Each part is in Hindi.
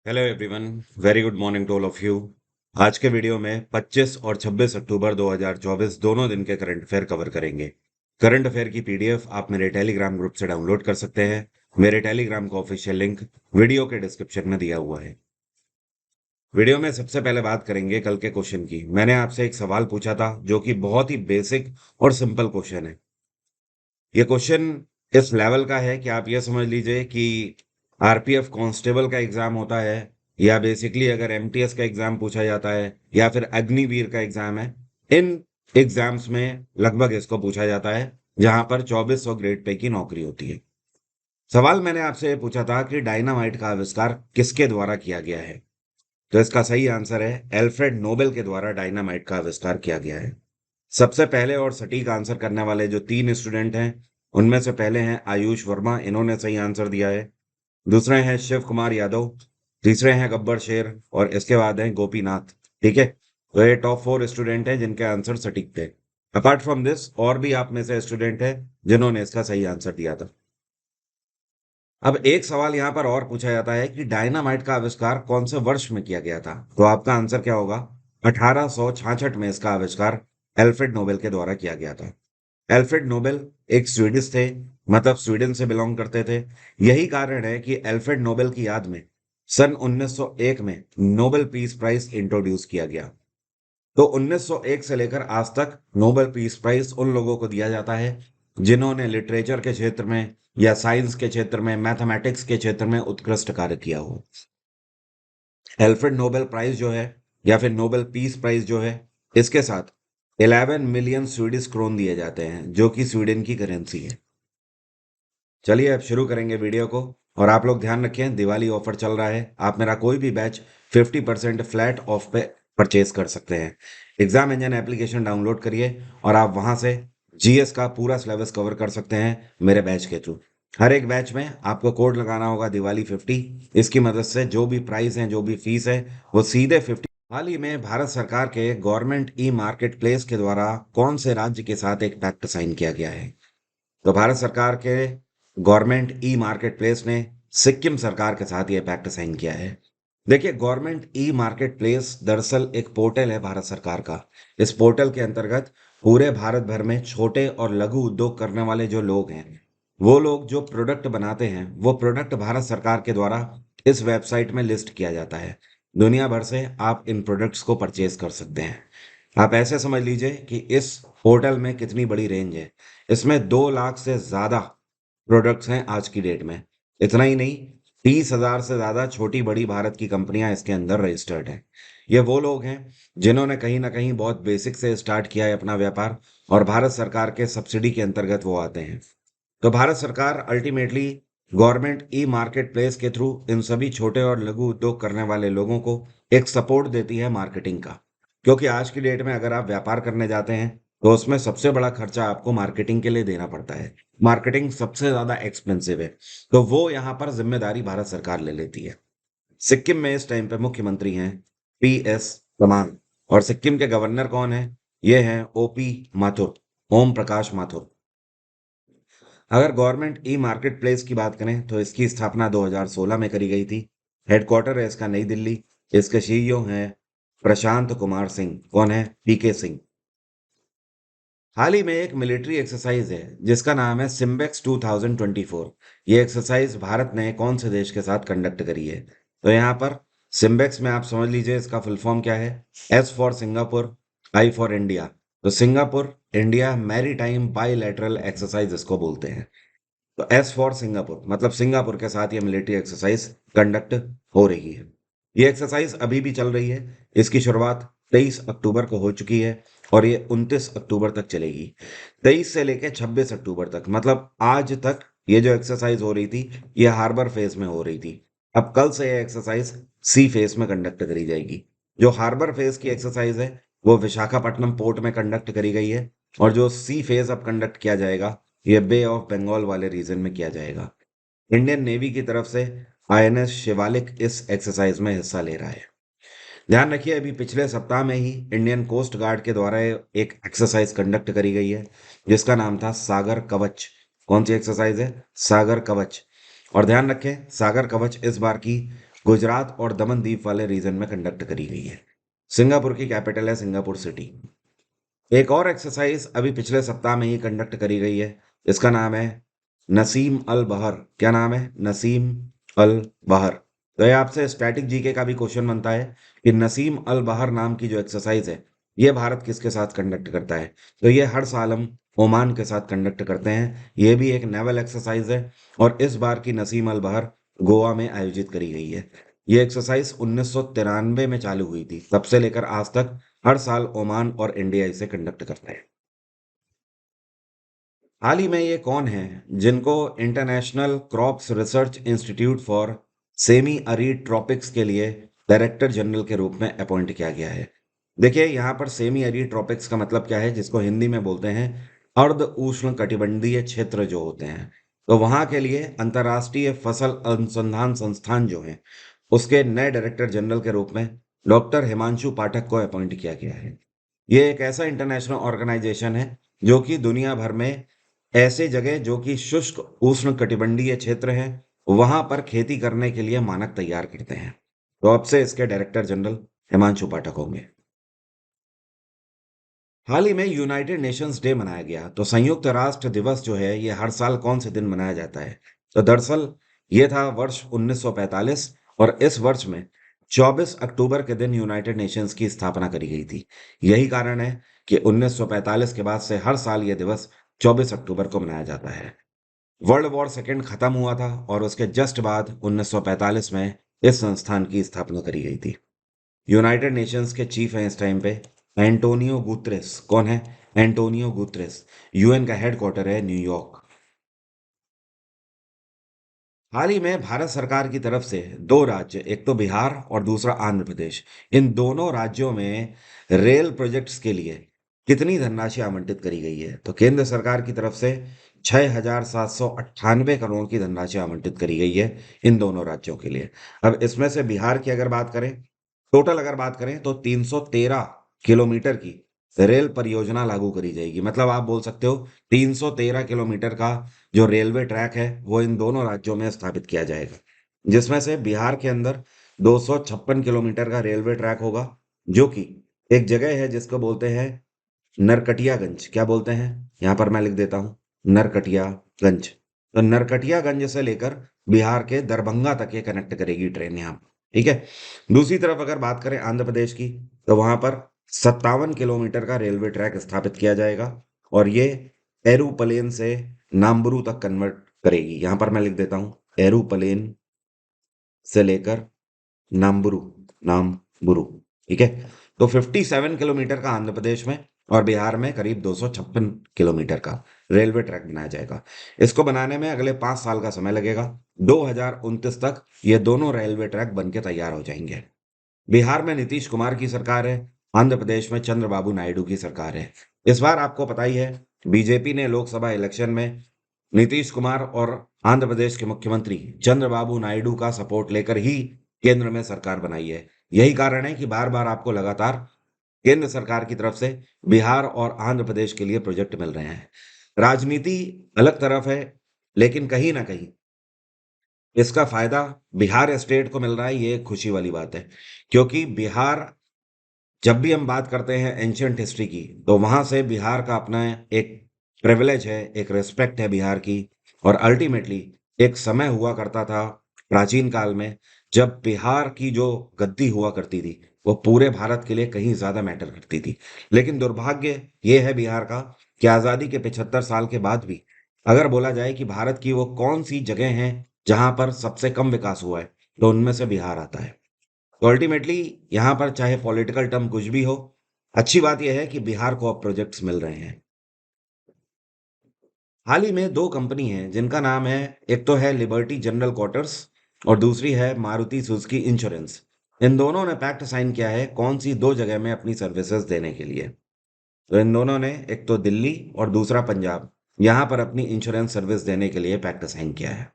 Hello everyone, very good morning to all of you. आज के वीडियो में 25 और 26 अक्टूबर 2024 दोनों दिन के करंट अफेयर कवर करेंगे। करंट अफेयर की पीडीएफ आप मेरे टेलीग्राम ग्रुप से डाउनलोड कर सकते हैं। मेरे टेलीग्राम का ऑफिशियल लिंक वीडियो के डिस्क्रिप्शन में दिया हुआ है। वीडियो में सबसे पहले बात करेंगे कल के क्वेश्चन की। मैंने आपसे एक सवाल पूछा था जो कि बहुत ही बेसिक और सिंपल क्वेश्चन है। ये क्वेश्चन इस लेवल का है कि आप ये समझ लीजिए कि आरपीएफ कांस्टेबल का एग्जाम होता है, या बेसिकली अगर एमटीएस का एग्जाम पूछा जाता है, या फिर अग्निवीर का एग्जाम है। इन एग्जाम्स में लगभग इसको पूछा जाता है, जहां पर 2400 ग्रेड पे की नौकरी होती है। सवाल मैंने आपसे ये पूछा था कि डायनामाइट का आविष्कार किसके द्वारा किया गया है। तो इसका सही आंसर है एल्फ्रेड नोबेल के द्वारा डायनामाइट का आविष्कार किया गया है। सबसे पहले और सटीक आंसर करने वाले जो तीन स्टूडेंट हैं, उनमें से पहले हैं आयुष वर्मा, इन्होंने सही आंसर दिया है। दूसरे हैं शिव कुमार यादव। तीसरे हैं गब्बर शेर, और इसके बाद हैं गोपीनाथ। ठीक है, तो ये टॉप 4 स्टूडेंट हैं जिनके आंसर सटीक थे। अपार्ट फ्रॉम दिस और भी आप में से स्टूडेंट हैं जिन्होंने इसका सही आंसर दिया था। अब एक सवाल यहाँ पर और पूछा जाता है कि डायनामाइट का आविष्कार कौन से वर्ष में किया गया था। तो आपका आंसर क्या होगा? 1866 में इसका आविष्कार एल्फ्रेड नोबेल के द्वारा किया गया था। एल्फ्रेड नोबेल एक स्वीडिश थे, मतलब स्वीडन से बिलोंग करते थे। यही कारण है कि एल्फ्रेड नोबेल की याद में सन 1901 में नोबेल पीस प्राइज इंट्रोड्यूस किया गया। तो 1901 से लेकर आज तक नोबेल पीस प्राइज उन लोगों को दिया जाता है जिन्होंने लिटरेचर के क्षेत्र में, या साइंस के क्षेत्र में, मैथमेटिक्स के क्षेत्र में उत्कृष्ट कार्य किया हो। एल्फ्रेड नोबेल प्राइज जो है, या फिर नोबेल पीस प्राइज जो है, इसके साथ 11 मिलियन स्वीडिश क्रोन दिए जाते हैं, जो कि स्वीडन की करेंसी है। चलिए अब शुरू करेंगे वीडियो को। और आप लोग ध्यान रखें, दिवाली ऑफर चल रहा है, आप मेरा कोई भी बैच 50% फ्लैट ऑफ पे परचेज कर सकते हैं। एग्जाम इंजन एप्लीकेशन डाउनलोड करिए और आप वहां से जीएस का पूरा सिलेबस कवर कर सकते हैं मेरे बैच के थ्रू। हर एक बैच में आपको कोड लगाना होगा दिवाली 50। इसकी मदद से जो भी प्राइस है, जो भी फीस है, वो सीधे 50। हाल ही में भारत सरकार के गवर्नमेंट ई मार्केट प्लेस के द्वारा कौन से राज्य के साथ एक पैक्ट साइन किया गया है? तो भारत सरकार के गवर्नमेंट ई मार्केट प्लेस ने सिक्किम सरकार के साथ यह पैक्ट साइन किया है। देखिए, गवर्नमेंट ई मार्केट प्लेस दरअसल एक पोर्टल है भारत सरकार का। इस पोर्टल के अंतर्गत पूरे भारत भर में छोटे और लघु उद्योग करने वाले जो लोग हैं, वो लोग जो प्रोडक्ट बनाते हैं, वो प्रोडक्ट भारत सरकार के द्वारा इस वेबसाइट में लिस्ट किया जाता है। दुनिया भर से आप इन प्रोडक्ट्स को परचेज कर सकते हैं। आप ऐसे समझ लीजिए कि इस पोर्टल में कितनी बड़ी रेंज है। इसमें 2 लाख से ज्यादा प्रोडक्ट्स हैं आज की डेट में। इतना ही नहीं, 30,000 से ज्यादा छोटी बड़ी भारत की कंपनियां इसके अंदर रजिस्टर्ड हैं। ये वो लोग हैं जिन्होंने कहीं ना कहीं बहुत बेसिक से स्टार्ट किया है अपना व्यापार, और भारत सरकार के सब्सिडी के अंतर्गत वो आते हैं। तो भारत सरकार ultimately government e market place के थ्रू इन सभी छोटे और लघु उद्योग करने वाले लोगों को एक सपोर्ट देती है मार्केटिंग का। क्योंकि आज की डेट में अगर आप व्यापार करने जाते हैं, तो उसमें सबसे बड़ा खर्चा आपको मार्केटिंग के लिए देना पड़ता है। मार्केटिंग सबसे ज्यादा एक्सपेंसिव है, तो वो यहाँ पर जिम्मेदारी भारत सरकार ले लेती है। सिक्किम में इस टाइम पे मुख्यमंत्री हैं PS तमांग, और सिक्किम के गवर्नर कौन है? ये हैं OP माथुर, ओम प्रकाश माथुर। अगर गवर्नमेंट ई मार्केट प्लेस की बात करें तो इसकी स्थापना 2016 में करी गई थी। हेडक्वार्टर है इसका नई दिल्ली। इसके सीईओ हैं प्रशांत कुमार सिंह। कौन है? PK सिंह। हाल ही में एक मिलिट्री एक्सरसाइज है जिसका नाम है सिम्बेक्स 2024। ये एक्सरसाइज भारत ने कौन से देश के साथ कंडक्ट करी है? तो यहाँ पर सिम्बेक्स में आप समझ लीजिए इसका फुल फॉर्म क्या है। S for Singapore, I for India. तो Singapore India maritime bilateral exercise इसको बोलते हैं। तो S फॉर सिंगापुर मतलब सिंगापुर के साथ ये मिलिट्री एक्सरसाइज कंडक्ट हो रही है। ये एक्सरसाइज अभी भी चल रही है। इसकी शुरुआत 23 अक्टूबर को हो चुकी है, और ये 29 अक्टूबर तक चलेगी। 23 से लेकर 26 अक्टूबर तक, मतलब आज तक ये जो एक्सरसाइज हो रही थी, ये हार्बर फेज में हो रही थी। अब कल से ये एक्सरसाइज सी फेज में कंडक्ट करी जाएगी। जो हार्बर फेज की एक्सरसाइज है, वो विशाखापट्टनम पोर्ट में कंडक्ट करी गई है, और जो सी फेज अब कंडक्ट किया जाएगा, ये बे ऑफ बंगाल वाले रीजन में किया जाएगा। इंडियन नेवी की तरफ से INS शिवालिक इस एक्सरसाइज में हिस्सा ले रहा है। ध्यान रखिए, अभी पिछले सप्ताह में ही इंडियन कोस्ट गार्ड के द्वारा एक एक्सरसाइज कंडक्ट करी गई है जिसका नाम था सागर कवच। कौन सी एक्सरसाइज है? सागर कवच। और ध्यान रखें, सागर कवच इस बार की गुजरात और दमन द्वीप वाले रीजन में कंडक्ट करी गई है। सिंगापुर की कैपिटल है सिंगापुर सिटी। एक और एक्सरसाइज अभी पिछले सप्ताह में ही कंडक्ट करी गई है। इसका नाम है नसीम अल बहर। क्या नाम है? नसीम अल बहर। तो ये आपसे स्टैटिक जीके का भी क्वेश्चन बनता है कि नसीम अल बहर नाम की जो एक्सरसाइज है ये भारत किसके साथ कंडक्ट करता है? तो ये हर साल हम ओमान के साथ कंडक्ट करते हैं। ये भी एक नेवल एक्सरसाइज है और इस बार की नसीम अल बहर गोवा में आयोजित करी गई है। ये एक्सरसाइज 1993 में चालू हुई थी। तब से लेकर आज तक हर साल ओमान और इंडिया इसे कंडक्ट करते हैं। हाल ही में ये कौन है जिनको international crops research institute for semi arid tropics के लिए डायरेक्टर जनरल के रूप में अपॉइंट किया गया है? देखिए, यहाँ पर सेमी अरीड ट्रॉपिक्स का मतलब क्या है, जिसको हिंदी में बोलते हैं अर्ध उष्ण कटिबंधीय क्षेत्र जो होते हैं। तो वहाँ के लिए अंतर्राष्ट्रीय फसल अनुसंधान संस्थान जो है उसके नए डायरेक्टर जनरल के रूप में डॉक्टर हिमांशु पाठक को अपॉइंट किया गया है। ये एक ऐसा इंटरनेशनल ऑर्गेनाइजेशन है जो कि दुनिया भर में ऐसे जगह जो कि शुष्क उष्ण कटिबंधीय क्षेत्र हैं वहां पर खेती करने के लिए मानक तैयार करते हैं। तो अब से इसके डायरेक्टर जनरल हिमांशु पाठक होंगे। हाल ही में यूनाइटेड नेशंस डे मनाया गया। तो संयुक्त राष्ट्र दिवस जो है ये हर साल कौन से दिन मनाया जाता है? तो दरअसल ये था वर्ष 1945 और इस वर्ष में 24 अक्टूबर के दिन यूनाइटेड नेशंस की स्थापना करी गई थी। यही कारण है कि 1945 के बाद से हर साल ये दिवस 24 अक्टूबर को मनाया जाता है। वर्ल्ड वॉर सेकेंड खत्म हुआ था और उसके जस्ट बाद 1945 में इस संस्थान की स्थापना करी गई थी। यूनाइटेड नेशंस के चीफ हैं इस टाइम पे एंटोनियो गुतरेस। कौन है? Antonio Guterres. यूएन का हेडक्वार्टर है न्यूयॉर्क। हाल ही में भारत सरकार की तरफ से दो राज्य, एक तो बिहार और दूसरा आंध्र प्रदेश, इन दोनों राज्यों में रेल प्रोजेक्ट्स के लिए कितनी धनराशि आवंटित करी गई है? तो केंद्र सरकार की तरफ से 6,798 करोड़ की धनराशि आवंटित करी गई है इन दोनों राज्यों के लिए। अब इसमें से बिहार की अगर बात करें, टोटल अगर बात करें तो 313 किलोमीटर की रेल परियोजना लागू करी जाएगी। मतलब आप बोल सकते हो 313 किलोमीटर का जो रेलवे ट्रैक है वो इन दोनों राज्यों में स्थापित किया जाएगा, जिसमें से बिहार के अंदर 256 किलोमीटर का रेलवे ट्रैक होगा, जो कि एक जगह है जिसको बोलते हैं नरकटियागंज। क्या बोलते हैं? यहाँ पर मैं लिख देता हूँ, नरकटियागंज। तो नरकटियागंज से लेकर बिहार के दरभंगा तक ये कनेक्ट करेगी ट्रेन यहाँ। ठीक है। दूसरी तरफ अगर बात करें आंध्र प्रदेश की, तो वहां पर 57 किलोमीटर का रेलवे ट्रैक स्थापित किया जाएगा और ये एरूपलेन से नाम्बरू तक कन्वर्ट करेगी। यहां पर मैं लिख देता हूं, एरूपलेन से लेकर नाम्बरू, नाम्बरू। ठीक है। तो 57 किलोमीटर का आंध्र प्रदेश में और बिहार में करीब 256 किलोमीटर का रेलवे ट्रैक बनाया जाएगा। इसको बनाने में अगले 5 साल का समय लगेगा। 2029 तक ये दोनों रेलवे ट्रैक बन के तैयार हो जाएंगे। बिहार में नीतीश कुमार की सरकार है, आंध्र प्रदेश में चंद्रबाबू नायडू की सरकार है। इस बार आपको पता ही है बीजेपी ने लोकसभा इलेक्शन में नीतीश कुमार और आंध्र प्रदेश के मुख्यमंत्री चंद्रबाबू नायडू का सपोर्ट लेकर ही केंद्र में सरकार बनाई है। यही कारण है कि बार बार आपको लगातार केंद्र सरकार की तरफ से बिहार और आंध्र प्रदेश के लिए प्रोजेक्ट मिल रहे हैं। राजनीति अलग तरफ है, लेकिन कहीं ना कहीं इसका फायदा बिहार स्टेट को मिल रहा है। ये एक खुशी वाली बात है, क्योंकि बिहार, जब भी हम बात करते हैं एंशियंट हिस्ट्री की, तो वहां से बिहार का अपना एक प्रिविलेज है, एक रिस्पेक्ट है बिहार की। और अल्टीमेटली एक समय हुआ करता था प्राचीन काल में जब बिहार की जो गद्दी हुआ करती थी वो पूरे भारत के लिए कहीं ज्यादा मैटर करती थी। लेकिन दुर्भाग्य ये है बिहार का कि आजादी के 75 साल के बाद भी अगर बोला जाए कि भारत की वो कौन सी जगह है जहां पर सबसे कम विकास हुआ है, तो उनमें से बिहार आता है। तो अल्टीमेटली यहाँ पर चाहे पॉलिटिकल टर्म कुछ भी हो, अच्छी बात यह है कि बिहार को अब प्रोजेक्ट्स मिल रहे हैं। हाल ही में दो कंपनी हैं जिनका नाम है, एक तो है लिबर्टी जनरल क्वार्टर्स और दूसरी है मारुति सुजुकी इंश्योरेंस। इन दोनों ने पैक्ट साइन किया है कौन सी दो जगह में अपनी सर्विसेज देने के लिए? तो इन दोनों ने एक तो दिल्ली और दूसरा पंजाब, यहाँ पर अपनी इंश्योरेंस सर्विस देने के लिए पैक्ट साइन किया है।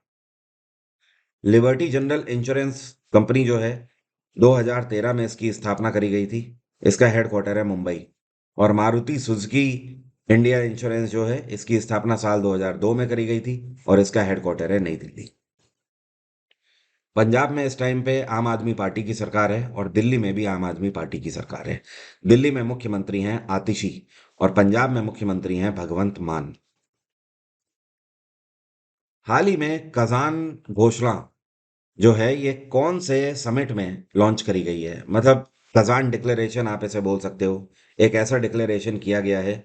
लिबर्टी जनरल इंश्योरेंस कंपनी जो है 2013 में इसकी स्थापना करी गई थी। इसका हेडक्वार्टर है मुंबई। और मारुति सुजुकी इंडिया इंश्योरेंस जो है इसकी स्थापना साल 2002 में करी गई थी और इसका हेडक्वार्टर है नई दिल्ली। पंजाब में इस टाइम पे आम आदमी पार्टी की सरकार है और दिल्ली में भी आम आदमी पार्टी की सरकार है। दिल्ली में मुख्यमंत्री हैं आतिशी और पंजाब में मुख्यमंत्री हैं भगवंत मान। हाल ही में कजान घोषणा जो है ये कौन से समिट में लॉन्च करी गई है? मतलब कजान डिक्लेरेशन आप इसे बोल सकते हो। एक ऐसा डिक्लेरेशन किया गया है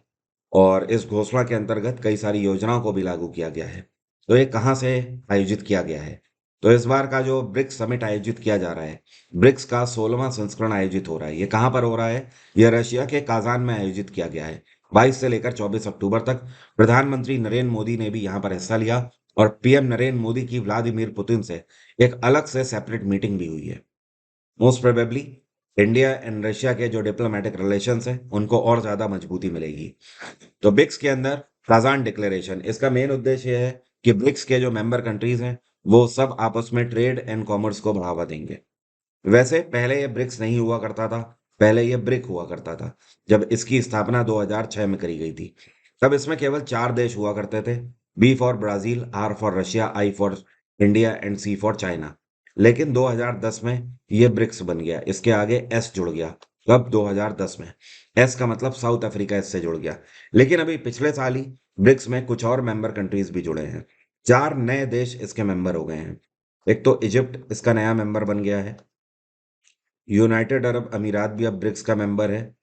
और इस घोषणा के अंतर्गत कई सारी योजनाओं को भी लागू किया गया है। तो ये कहाँ से आयोजित किया गया है? तो इस बार का जो ब्रिक्स समिट आयोजित किया जा रहा है, ब्रिक्स का 16वां संस्करण आयोजित हो रहा है। ये कहाँ पर हो रहा है? ये रशिया के काजान में आयोजित किया गया है। 22 से लेकर 24 अक्टूबर तक प्रधानमंत्री नरेंद्र मोदी ने भी यहाँ पर हिस्सा लिया और पीएम नरेंद्र मोदी की व्लादिमीर पुतिन से एक अलग से सेपरेट मीटिंग भी हुई है। Most probably India and Russia के जो डिप्लोमेटिक रिलेशंस हैं उनको और ज्यादा मजबूती मिलेगी। तो ब्रिक्स के अंदर काजान डिक्लेरेशन, इसका मेन उद्देश्य ये है कि ब्रिक्स के जो मेंबर कंट्रीज हैं वो सब आपस में ट्रेड एंड कॉमर्स को बढ़ावा देंगे। वैसे पहले ये ब्रिक्स नहीं हुआ करता था, पहले ये ब्रिक हुआ करता था। जब इसकी स्थापना 2006 में करी गई थी तब इसमें केवल 4 देश हुआ करते थे। B for Brazil, R for Russia, I for India and C for China. लेकिन 2010 में ये ब्रिक्स बन गया, इसके आगे एस जुड़ गया। कब? 2010 में। एस का मतलब साउथ अफ्रीका इससे जुड़ गया। लेकिन अभी पिछले साल ही ब्रिक्स में कुछ और मेंबर कंट्रीज भी जुड़े हैं। 4 नए देश इसके मेंबर हो गए हैं। एक तो इजिप्ट इसका नया मेंबर बन गया है। यूनाइटेड अरब अमीरात भी अब ब्रिक्स का मेंबर है।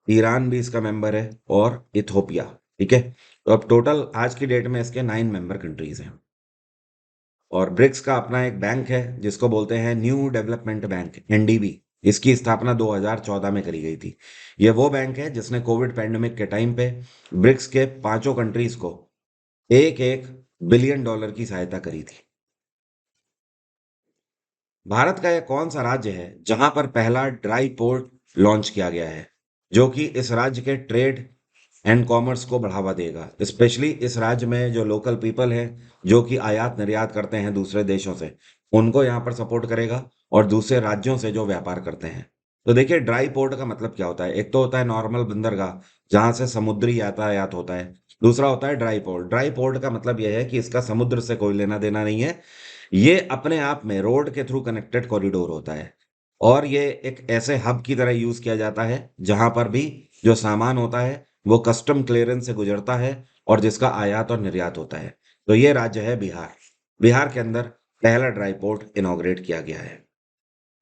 ईरान भी इसका मेंबर है और इथोपिया। ठीक है, तो अब टोटल आज की डेट में इसके 9 मेंबर कंट्रीज हैं। और ब्रिक्स का अपना एक बैंक है जिसको बोलते हैं न्यू डेवलपमेंट बैंक, एनडीबी। इसकी स्थापना 2014 में करी गई थी। यह वो बैंक है जिसने कोविड पैंडेमिक के टाइम पे ब्रिक्स के पांचों कंट्रीज को एक एक बिलियन डॉलर की सहायता करी थी। भारत का यह कौन सा राज्य है जहां पर पहला ड्राई पोर्ट लॉन्च किया गया है, जो कि इस राज्य के ट्रेड एंड कॉमर्स को बढ़ावा देगा? स्पेशली इस राज्य में जो लोकल पीपल हैं जो कि आयात निर्यात करते हैं दूसरे देशों से, उनको यहाँ पर सपोर्ट करेगा और दूसरे राज्यों से जो व्यापार करते हैं। तो देखिए, ड्राई पोर्ट का मतलब क्या होता है? एक तो होता है नॉर्मल बंदरगाह जहां से समुद्री यातायात होता है। दूसरा होता है ड्राई पोर्ट। ड्राई पोर्ट का मतलब यह है कि इसका समुद्र से कोई लेना देना नहीं है। ये अपने आप में रोड के थ्रू कनेक्टेड कॉरिडोर होता है और ये एक ऐसे हब की तरह यूज किया जाता है जहां पर भी जो सामान होता है वो कस्टम क्लियरेंस से गुजरता है और जिसका आयात और निर्यात होता है। तो ये राज्य है बिहार। बिहार के अंदर पहला ड्राई पोर्ट इनॉग्रेट किया गया है।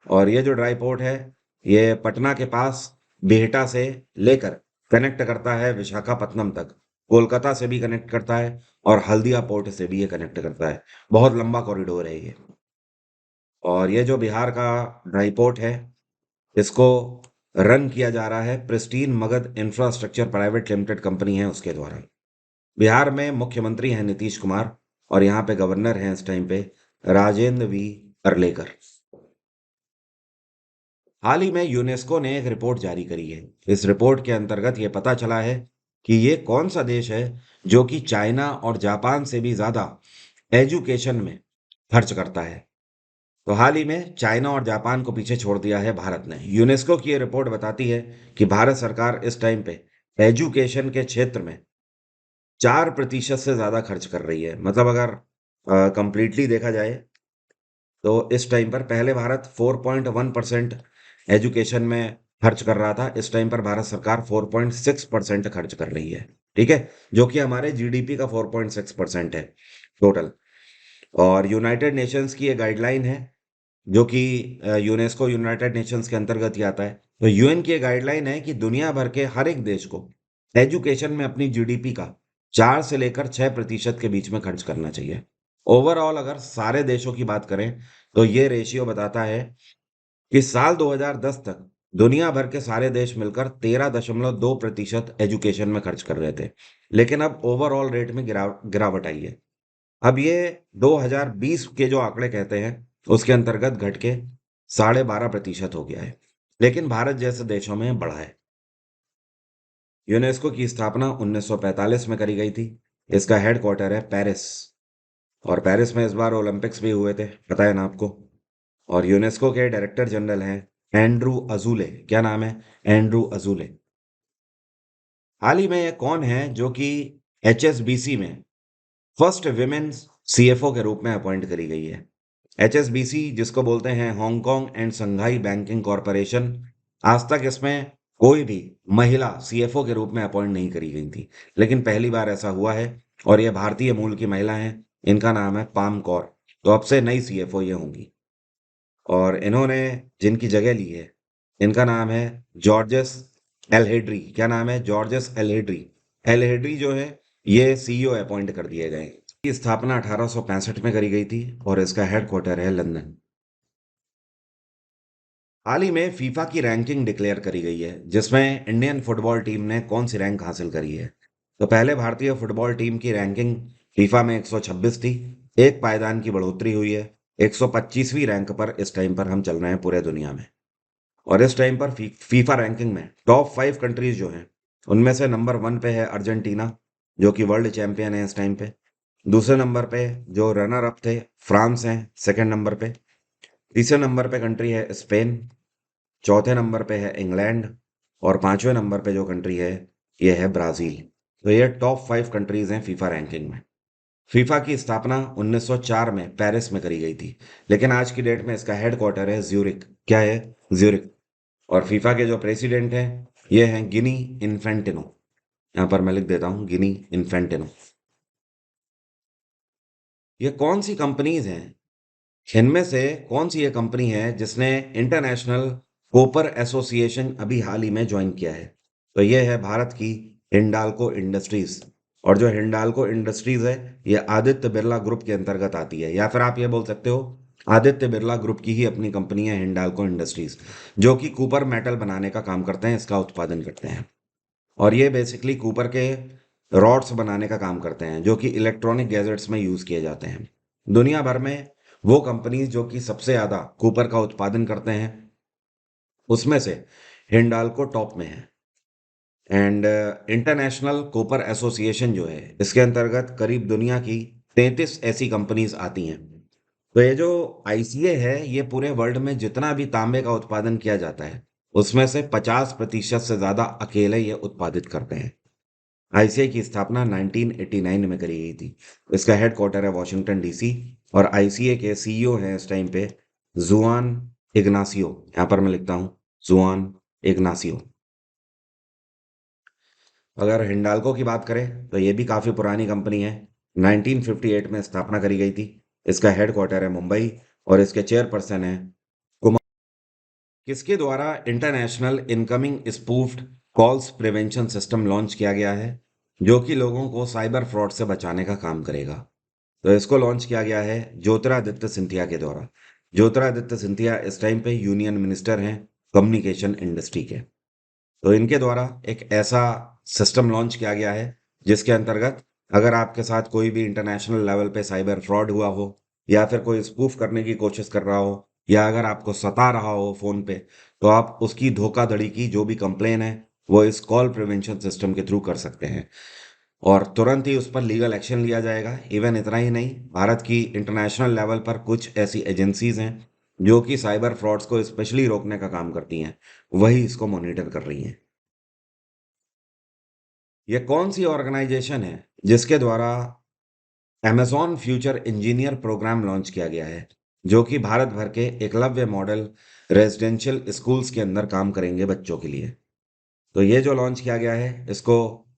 और ये जो ड्राई पोर्ट है ये पटना के पास बिहटा से लेकर कनेक्ट करता है विशाखापत्तनम तक। कोलकाता से भी कनेक्ट करता है और हल्दिया पोर्ट से भी ये कनेक्ट करता है। बहुत लंबा कॉरिडोर है ये। और ये जो बिहार का ड्राई पोर्ट है इसको रन किया जा रहा है pristine Magadh infrastructure private limited company है उसके द्वारा। बिहार में मुख्यमंत्री हैं नीतीश कुमार और यहाँ पे गवर्नर हैं इस टाइम पे राजेंद्र वी अर्लेकर। हाल ही में यूनेस्को ने एक रिपोर्ट जारी करी है। इस रिपोर्ट के अंतर्गत ये पता चला है कि ये कौन सा देश है जो कि चाइना और जापान से भी ज्यादा एजुकेशन में खर्च करता है। तो हाल ही में चाइना और जापान को पीछे छोड़ दिया है भारत ने। यूनेस्को की ये रिपोर्ट बताती है कि भारत सरकार इस टाइम पे एजुकेशन के क्षेत्र में 4% से ज्यादा खर्च कर रही है। मतलब अगर कंप्लीटली देखा जाए तो इस टाइम पर पहले भारत 4.1% एजुकेशन में खर्च कर रहा था, इस टाइम पर भारत सरकार 4.6% खर्च कर रही है। ठीक है, जो कि हमारे जीडीपी का 4.6% है टोटल। और यूनाइटेड नेशंस की ये गाइडलाइन है जो कि यूनेस्को यूनाइटेड नेशंस के अंतर्गत ही आता है। तो यूएन की ये गाइडलाइन है कि दुनिया भर के हर एक देश को एजुकेशन में अपनी जीडीपी का 4 से लेकर 6% के बीच में खर्च करना चाहिए। ओवरऑल अगर सारे देशों की बात करें तो ये रेशियो बताता है कि साल 2010 तक दुनिया भर के सारे देश मिलकर 13.2% एजुकेशन में खर्च कर रहे थे। लेकिन अब ओवरऑल रेट में गिरावट आई है। अब ये 2020 के जो आंकड़े कहते हैं उसके अंतर्गत घट के 12.5% हो गया है। लेकिन भारत जैसे देशों में बढ़ा है। यूनेस्को की स्थापना 1945 में करी गई थी। इसका हेडक्वार्टर है पेरिस। और पेरिस में इस बार ओलंपिक्स भी हुए थे, पता है ना आपको। और यूनेस्को के डायरेक्टर जनरल हैं एंड्रू अजूले। क्या नाम है? एंड्रू अजूले। हाल ही में ये कौन है जो कि एचएसबीसी में फर्स्ट विमेन सीएफओ के रूप में अपॉइंट करी गई है? HSBC जिसको बोलते हैं Hong Kong and Shanghai banking corporation, आज तक इसमें कोई भी महिला CFO के रूप में अपॉइंट नहीं करी गई थी, लेकिन पहली बार ऐसा हुआ है और ये भारतीय मूल की महिला हैं। इनका नाम है पाम कौर। तो अब से नई CFO ये होंगी और इन्होंने जिनकी जगह ली है इनका नाम है जॉर्जेस एलहेड्री। क्या नाम है? जॉर्जेस एलहेड्री। एलहेड्री जो है ये CEO अपॉइंट कर दिए गए हैं। इसकी स्थापना 1865 में करी गई थी और इसका हेडक्वार्टर है लंदन। हाल ही में फीफा की रैंकिंग डिक्लेयर करी गई है जिसमें इंडियन फुटबॉल टीम ने कौन सी रैंक हासिल करी है। तो पहले भारतीय फुटबॉल टीम की रैंकिंग फीफा में 126 थी। एक पायदान की बढ़ोतरी हुई है। 125वीं रैंक पर इस टाइम पर हम चल रहे हैं पूरे दुनिया में। और इस टाइम पर फीफा रैंकिंग में टॉप 5 कंट्रीज जो हैं उनमें से नंबर 1 पे है अर्जेंटीना, जो कि वर्ल्ड चैंपियन है इस टाइम पे। दूसरे नंबर पे जो रनर अप थे फ्रांस हैं सेकंड नंबर पे। तीसरे नंबर पे कंट्री है स्पेन। चौथे नंबर पे है इंग्लैंड। और पांचवें नंबर पे जो कंट्री है ये है ब्राजील। तो ये टॉप 5 कंट्रीज हैं फीफा रैंकिंग में। फीफा की स्थापना 1904 में पेरिस में करी गई थी, लेकिन आज की डेट में इसका हेडक्वार्टर है ज्यूरिक। क्या है? ज्यूरिक। और फीफा के जो प्रेसिडेंट हैं ये हैं गिनी इन्फेंटिनो। यहाँ पर मैं लिख देता हूँ गिनी इन्फेंटिनो। ये कौन सी कंपनीज हैं? इनमें से कौन सी ये कंपनी है जिसने इंटरनेशनल कॉपर एसोसिएशन अभी हाल ही में ज्वाइन किया है? तो ये है भारत की हिंडाल्को इंडस्ट्रीज। और जो हिंडाल्को इंडस्ट्रीज है ये आदित्य बिरला ग्रुप के अंतर्गत आती है, या फिर आप ये बोल सकते हो आदित्य बिरला ग्रुप की ही अपनी कंपनी है हिंडाल्को इंडस्ट्रीज, जो कि कूपर मेटल बनाने का काम करते हैं, इसका उत्पादन करते हैं। और ये बेसिकली कूपर के रॉड्स बनाने का काम करते हैं जो कि इलेक्ट्रॉनिक गैजेट्स में यूज किए जाते हैं। दुनिया भर में वो कंपनीज जो कि सबसे ज्यादा कूपर का उत्पादन करते हैं उसमें से हिंडाल्को टॉप में है। एंड इंटरनेशनल कॉपर एसोसिएशन जो है इसके अंतर्गत करीब दुनिया की 33 ऐसी कंपनीज आती हैं। तो ये जो ICA है ये पूरे वर्ल्ड में जितना भी तांबे का उत्पादन किया जाता है उसमें से 50% से ज्यादा अकेले ये उत्पादित करते हैं। ICA की स्थापना 1989 में करी गई थी। इसका हेडक्वार्टर है वॉशिंगटन DC। और ICA के CEO हैं इस टाइम पे जुआन इग्नासियो। यहाँ पर मैं लिखता हूँ जुआन इग्नासियो। अगर हिंडाल्को की बात करें तो ये भी काफी पुरानी कंपनी है। 1958 में स्थापना करी गई थी। इसका हेडक्वार्टर है मुंबई और इसके चेयरपर्सन है कुमार। किसके द्वारा international incoming spoofed calls prevention system launch किया गया है, जो कि लोगों को साइबर फ्रॉड से बचाने का काम करेगा? तो इसको लॉन्च किया गया है ज्योतिरादित्य सिंधिया के द्वारा। ज्योतिरादित्य सिंधिया इस टाइम पे यूनियन मिनिस्टर हैं कम्युनिकेशन इंडस्ट्री के। तो इनके द्वारा एक ऐसा सिस्टम लॉन्च किया गया है जिसके अंतर्गत अगर आपके साथ कोई भी इंटरनेशनल लेवल पे साइबर फ्रॉड हुआ हो, या फिर कोई स्पूफ करने की कोशिश कर रहा हो, या अगर आपको सता रहा हो फोन पे, तो आप उसकी धोखाधड़ी की जो भी कंप्लेन है वो इस कॉल प्रिवेंशन सिस्टम के थ्रू कर सकते हैं और तुरंत ही उस पर लीगल एक्शन लिया जाएगा। इवन इतना ही नहीं, भारत की इंटरनेशनल लेवल पर कुछ ऐसी एजेंसीज हैं जो कि साइबर फ्रॉड्स को स्पेशली रोकने का काम करती हैं, वही इसको मॉनिटर कर रही हैं। ये कौन सी ऑर्गेनाइजेशन है जिसके द्वारा Amazon future engineer program launch किया गया है, जो कि भारत भर के एकलव्य मॉडल रेजिडेंशियल स्कूल्स के अंदर काम करेंगे बच्चों के लिए? तो ये जो लॉन्च किया गया है इसको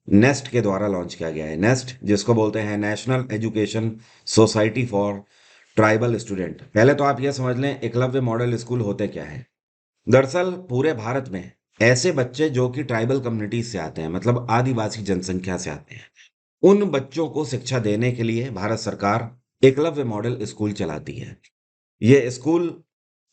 नेस्ट के द्वारा लॉन्च किया गया है। नेस्ट जिसको बोलते हैं national education society for tribal student. पहले तो आप ये समझ लें एकलव्य मॉडल स्कूल होते क्या है। दरअसल पूरे भारत में ऐसे बच्चे जो कि ट्राइबल कम्युनिटीज से आते हैं, मतलब आदिवासी जनसंख्या से आते हैं, उन बच्चों को शिक्षा देने के लिए भारत सरकार एकलव्य मॉडल स्कूल चलाती है। ये स्कूल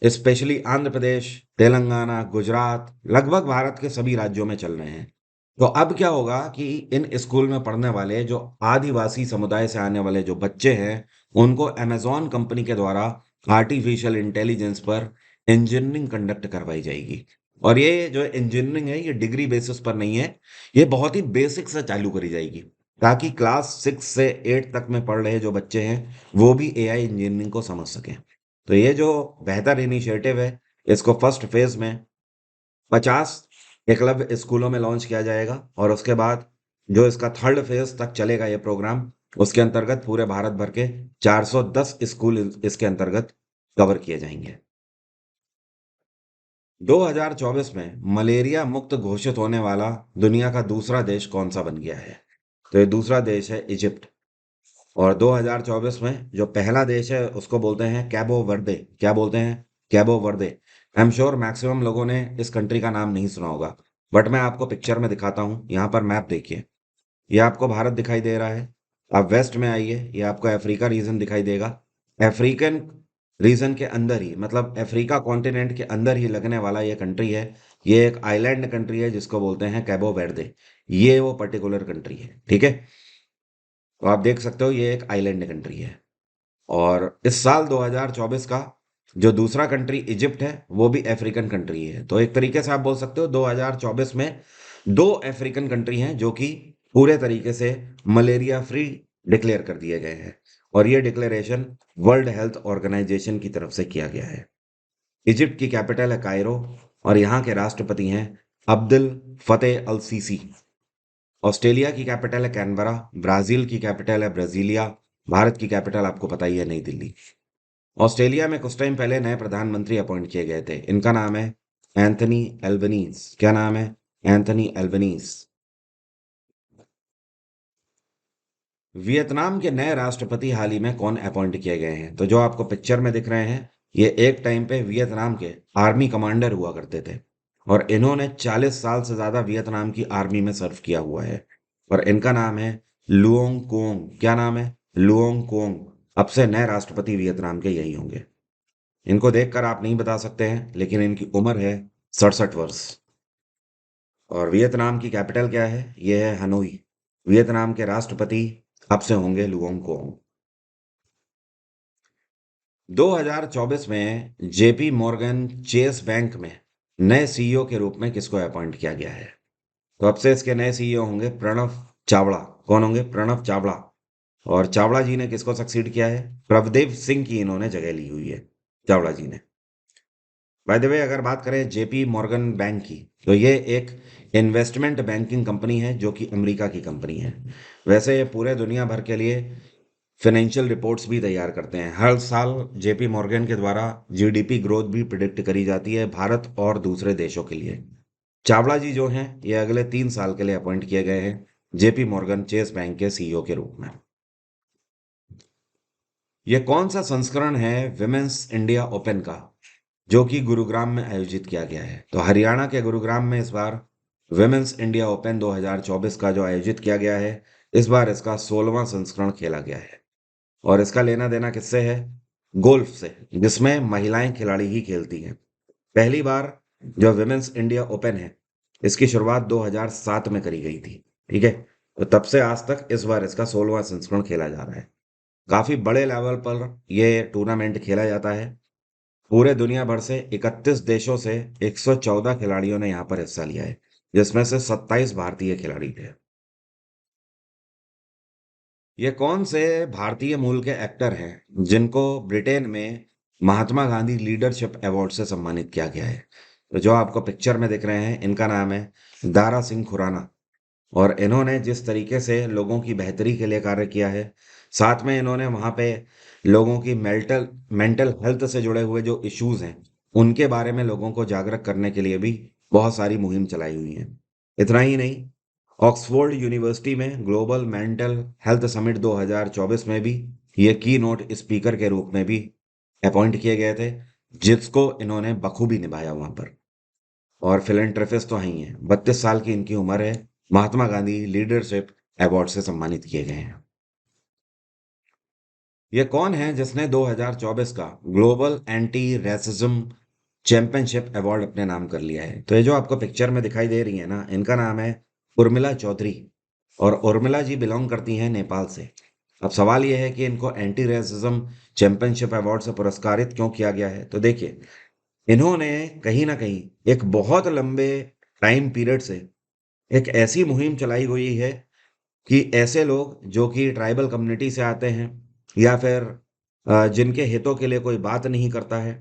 स्पेशली आंध्र प्रदेश, तेलंगाना, गुजरात, लगभग भारत के सभी राज्यों में चल रहे हैं। तो अब क्या होगा कि इन स्कूल में पढ़ने वाले जो आदिवासी समुदाय से आने वाले जो बच्चे हैं उनको अमेजॉन कंपनी के द्वारा आर्टिफिशियल इंटेलिजेंस पर इंजीनियरिंग कंडक्ट करवाई जाएगी। और ये जो इंजीनियरिंग है ये डिग्री बेसिस पर नहीं है, ये बहुत ही बेसिक से चालू करी जाएगी ताकि क्लास 6 से 8 तक में पढ़ रहे जो बच्चे हैं वो भी AI इंजीनियरिंग को समझ सकें। तो ये जो बेहतर इनिशिएटिव है इसको फर्स्ट फेज में 50 एकलव्य स्कूलों में लॉन्च किया जाएगा और उसके बाद जो इसका थर्ड फेज तक चलेगा ये प्रोग्राम, उसके अंतर्गत पूरे भारत भर के 410 स्कूल इसके अंतर्गत कवर किए जाएंगे। 2024 में मलेरिया मुक्त घोषित होने वाला दुनिया का दूसरा देश कौन सा बन गया है? तो ये दूसरा देश है इजिप्ट। और 2024 में जो पहला देश है उसको बोलते हैं कैबो वर्दे। क्या बोलते हैं? कैबो वर्दे। आई एम श्योर मैक्सिमम लोगों ने इस कंट्री का नाम नहीं सुना होगा, बट मैं आपको पिक्चर में दिखाता हूँ। यहाँ पर मैप देखिए, ये आपको भारत दिखाई दे रहा है। आप वेस्ट में आइए, ये आपको अफ्रीका रीजन दिखाई देगा। अफ्रीकन रीजन के अंदर ही, मतलब अफ्रीका कॉन्टिनेंट के अंदर ही लगने वाला ये कंट्री है। ये एक आइलैंड कंट्री है जिसको बोलते हैं कैबो वेर्दे। ये वो पर्टिकुलर कंट्री है, ठीक है। तो आप देख सकते हो ये एक आइलैंड कंट्री है। और इस साल 2024 का जो दूसरा कंट्री इजिप्ट है वो भी अफ्रीकन कंट्री है। तो एक तरीके से आप बोल सकते हो 2024 में दो अफ्रीकन कंट्री हैं जो कि पूरे तरीके से मलेरिया फ्री डिक्लेयर कर दिए गए हैं। और ये डिक्लेरेशन वर्ल्ड हेल्थ ऑर्गेनाइजेशन की तरफ से किया गया है। इजिप्ट की कैपिटल है कायरो और यहाँ के राष्ट्रपति हैं अब्दुल फतेह अल सीसी। ऑस्ट्रेलिया की कैपिटल है कैनबरा। ब्राजील की कैपिटल है ब्राजीलिया। भारत की कैपिटल आपको पता ही है, नई दिल्ली। ऑस्ट्रेलिया में कुछ टाइम पहले नए प्रधानमंत्री अपॉइंट किए गए थे। इनका नाम है एंथनी एल्बनीज। क्या नाम है? Anthony Albanese. वियतनाम के नए राष्ट्रपति हाल ही में कौन अपॉइंट किए गए हैं? तो जो आपको पिक्चर में दिख रहे हैं, ये एक टाइम पे वियतनाम के आर्मी कमांडर हुआ करते थे। और इन्होंने 40 साल से ज्यादा वियतनाम की आर्मी में सर्व किया हुआ है। और इनका नाम है लुओंग कोंग। क्या नाम है? Luong Kong. अब से नए राष्ट्रपति वियतनाम के यही होंगे। इनको देखकर आप नहीं बता सकते हैं, लेकिन इनकी उम्र है 67 वर्ष। और वियतनाम की कैपिटल क्या है? ये है हनोई। वियतनाम के राष्ट्रपति अब से होंगे लुओंग कोंग। 2024 में जेपी मॉर्गन चेस बैंक में नए सीईओ के रूप में किसको अपॉइंट किया गया है? तो अब से इसके नए सीईओ होंगे प्रणव चावड़ा। कौन होंगे? प्रणव चावड़ा। और चावड़ा जी ने किसको सक्सीड किया है? प्रभदेव सिंह की इन्होंने जगह ली हुई है, चावड़ा जी ने। बाय द वे, अगर बात करें जेपी मॉर्गन बैंक की, तो ये एक इन्वेस्टमेंट बैंकिंग कंपनी है जो कि अमेरिका की कंपनी है। वैसे ये पूरे दुनिया भर के लिए फाइनेंशियल रिपोर्ट्स भी तैयार करते हैं। हर साल जेपी मॉर्गन के द्वारा जीडीपी ग्रोथ भी प्रिडिक्ट करी जाती है भारत और दूसरे देशों के लिए। चावड़ा जी जो हैं ये अगले 3 साल के लिए अपॉइंट किए गए हैं जेपी मॉर्गन चेस बैंक के सीईओ के रूप में। ये कौन सा संस्करण है विमेंस इंडिया ओपन का जो कि गुरुग्राम में आयोजित किया गया है? तो हरियाणा के गुरुग्राम में इस बार विमेंस इंडिया ओपन 2024 का जो आयोजित किया गया है, इस बार इसका 16वां संस्करण खेला गया है। और इसका लेना देना किससे है? गोल्फ से, जिसमें महिलाएं खिलाड़ी ही खेलती हैं। पहली बार जो विमेंस इंडिया ओपन है, इसकी शुरुआत 2007 में करी गई थी, ठीक है। तो तब से आज तक इस बार इसका 16वां संस्करण खेला जा रहा है। काफी बड़े लेवल पर यह टूर्नामेंट खेला जाता है। पूरे दुनिया भर से 31 देशों से 114 खिलाड़ियों ने यहाँ पर हिस्सा लिया है, जिसमें से 27 भारतीय खिलाड़ी थे। ये कौन से भारतीय मूल के एक्टर हैं जिनको ब्रिटेन में महात्मा गांधी लीडरशिप अवार्ड से सम्मानित किया गया है? तो जो आपको पिक्चर में दिख रहे हैं, इनका नाम है दारा सिंह खुराना। और इन्होंने जिस तरीके से लोगों की बेहतरी के लिए कार्य किया है, साथ में इन्होंने वहाँ पे लोगों की मेंटल मेंटल हेल्थ से जुड़े हुए जो इश्यूज हैं उनके बारे में लोगों को जागरूक करने के लिए भी बहुत सारी मुहिम चलाई हुई है। इतना ही नहीं, ऑक्सफोर्ड यूनिवर्सिटी में ग्लोबल मेंटल हेल्थ समिट 2024 में भी ये की नोट स्पीकर के रूप में भी अपॉइंट किए गए थे, जिसको इन्होंने बखूबी निभाया वहां पर। और फिलेंथ्रोपिस्ट तो हैं ही हैं। 32 साल की इनकी उम्र है। महात्मा गांधी लीडरशिप अवार्ड से सम्मानित किए गए हैं। ये कौन है जिसने 2024 का global anti racism championship award अपने नाम कर लिया है? तो ये जो आपको पिक्चर में दिखाई दे रही है ना, इनका नाम है उर्मिला चौधरी। और उर्मिला जी बिलोंग करती हैं नेपाल से। अब सवाल यह है कि इनको एंटी रेसिज्म चैंपियनशिप अवार्ड से पुरस्कारित क्यों किया गया है? तो देखिए, इन्होंने कहीं ना कहीं एक बहुत लंबे टाइम पीरियड से एक ऐसी मुहिम चलाई हुई है कि ऐसे लोग जो कि ट्राइबल कम्युनिटी से आते हैं या फिर जिनके हितों के लिए कोई बात नहीं करता है,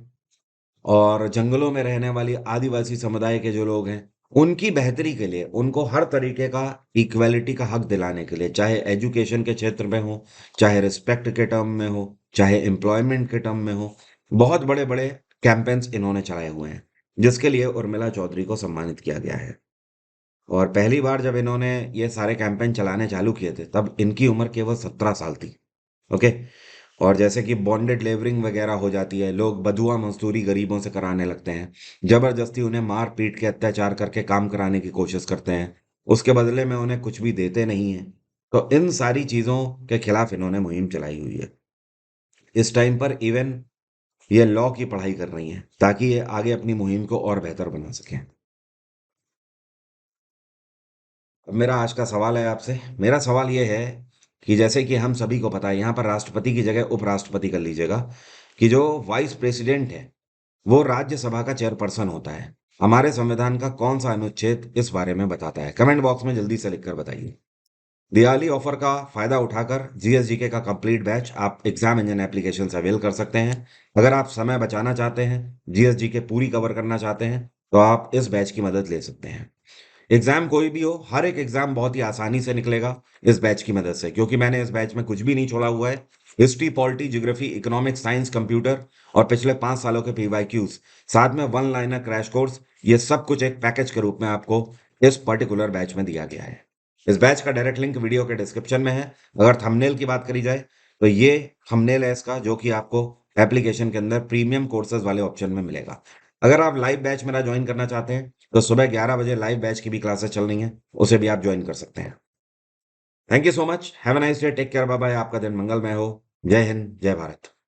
और जंगलों में रहने वाली आदिवासी समुदाय के जो लोग हैं, उनकी बेहतरी के लिए, उनको हर तरीके का इक्वेलिटी का हक दिलाने के लिए, चाहे एजुकेशन के क्षेत्र में हो, चाहे रिस्पेक्ट के टर्म में हो, चाहे एम्प्लॉयमेंट के टर्म में हो, बहुत बड़े बड़े कैंपेन्स इन्होंने चलाए हुए हैं, जिसके लिए उर्मिला चौधरी को सम्मानित किया गया है। और पहली बार जब इन्होंने ये सारे कैंपेन चलाने चालू किए थे, तब इनकी उम्र केवल 17 साल थी। ओके। और जैसे कि बॉन्डेड लेबरिंग वगैरह हो जाती है, लोग बदुआ मजदूरी गरीबों से कराने लगते हैं, जबरदस्ती उन्हें मार पीट के अत्याचार करके काम कराने की कोशिश करते हैं, उसके बदले में उन्हें कुछ भी देते नहीं हैं। तो इन सारी चीज़ों के खिलाफ इन्होंने मुहिम चलाई हुई है। इस टाइम पर इवन ये लॉ की पढ़ाई कर रही हैं, ताकि ये आगे अपनी मुहिम को और बेहतर बना सकें। अब मेरा आज का सवाल है आपसे। मेरा सवाल ये है कि जैसे कि हम सभी को पता है, यहाँ पर राष्ट्रपति की जगह उपराष्ट्रपति कर लीजिएगा, कि जो वाइस प्रेसिडेंट है, वो राज्यसभा का चेयरपर्सन होता है। हमारे संविधान का कौन सा अनुच्छेद इस बारे में बताता है? कमेंट बॉक्स में जल्दी से लिखकर बताइए। दिवाली ऑफर का फायदा उठाकर जीएसजीके का कंप्लीट बैच आप एग्जाम इंजन एप्लीकेशन से अवेल कर सकते हैं। अगर आप समय बचाना चाहते हैं, जीएसजीके पूरी कवर करना चाहते हैं, तो आप इस बैच की मदद ले सकते हैं। एग्जाम कोई भी हो, हर एक एग्जाम बहुत ही आसानी से निकलेगा इस बैच की मदद से, क्योंकि मैंने इस बैच में कुछ भी नहीं छोड़ा हुआ है। History, polity, geography, economics, science, computer और पिछले 5 सालों के पीवाईक्यूज, साथ में वन लाइनर क्रैश कोर्स, ये सब कुछ एक पैकेज के रूप में आपको इस पर्टिकुलर बैच में दिया गया है। इस बैच का डायरेक्ट लिंक वीडियो के डिस्क्रिप्शन में है। अगर थंबनेल की बात करी जाए, तो ये थंबनेल है इसका, जो कि आपको एप्लीकेशन के अंदर प्रीमियम कोर्सेज वाले ऑप्शन में मिलेगा। अगर आप लाइव बैच मेरा ज्वाइन करना चाहते हैं, तो सुबह 11 बजे लाइव बैच की भी क्लासेस चल रही हैं, उसे भी आप ज्वाइन कर सकते हैं। Thank you so much. Have a nice day. Take care. Bye bye. आपका दिन मंगलमय हो। जय हिंद, जय भारत।